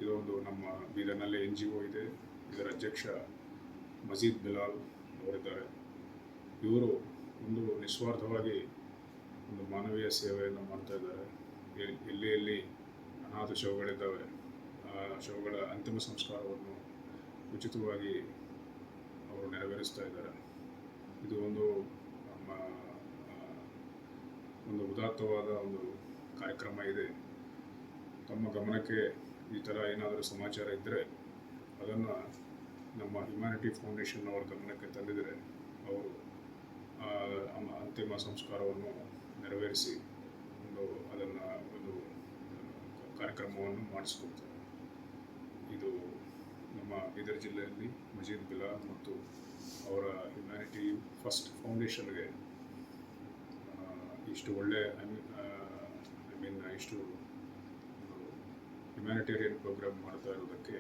ಇದೊಂದು ನಮ್ಮ ಬೀದರ್ನಲ್ಲಿ NGO ಇದೆ. ಇದರ ಅಧ್ಯಕ್ಷ ಮಜೀದ್ ಬಿಲಾಲ್ ಅವರಿದ್ದಾರೆ. ಇವರು ಒಂದು ನಿಸ್ವಾರ್ಥವಾಗಿ ಒಂದು ಮಾನವೀಯ ಸೇವೆಯನ್ನು ಮಾಡ್ತಾ ಇದ್ದಾರೆ. ಎಲ್ಲಿ ಅನಾಥ ಶವಗಳಿದ್ದಾವೆ, ಆ ಶವಗಳ ಅಂತಿಮ ಸಂಸ್ಕಾರವನ್ನು ಉಚಿತವಾಗಿ ಅವರು ನೆರವೇರಿಸ್ತಾ ಇದ್ದಾರೆ. ಇದು ಒಂದು ನಮ್ಮ ಒಂದು ಉದಾತ್ತವಾದ ಒಂದು ಕಾರ್ಯಕ್ರಮ ಇದೆ. ತಮ್ಮ ಗಮನಕ್ಕೆ ಈ ಥರ ಏನಾದರೂ ಸಮಾಚಾರ ಇದ್ದರೆ ಅದನ್ನು ನಮ್ಮ ಹ್ಯುಮ್ಯಾನಿಟಿ ಫೌಂಡೇಶನ್ ಅವರ ಗಮನಕ್ಕೆ ತಂದಿದರೆ ಅವರು ಅಂತಿಮ ಸಂಸ್ಕಾರವನ್ನು ನೆರವೇರಿಸಿ ಅದನ್ನು ಒಂದು ಕಾರ್ಯಕ್ರಮವನ್ನು ಮಾಡಿಸ್ಕೊಡ್ತಾರೆ. ಇದು ನಮ್ಮ ಬೀದರ್ ಜಿಲ್ಲೆಯಲ್ಲಿ ಮಜೀದ್ ಬಿಲಾಲ್ ಮತ್ತು ಅವರ ಹ್ಯುಮ್ಯಾನಿಟಿ ಫಸ್ಟ್ ಫೌಂಡೇಶನ್ಗೆ ಇಷ್ಟು ಒಳ್ಳೆ ಇಷ್ಟು ಹ್ಯುಮ್ಯಾನಿಟೇರಿಯನ್ ಪ್ರೋಗ್ರಾಮ್ ಮಾಡ್ತಾ ಇರೋದಕ್ಕೆ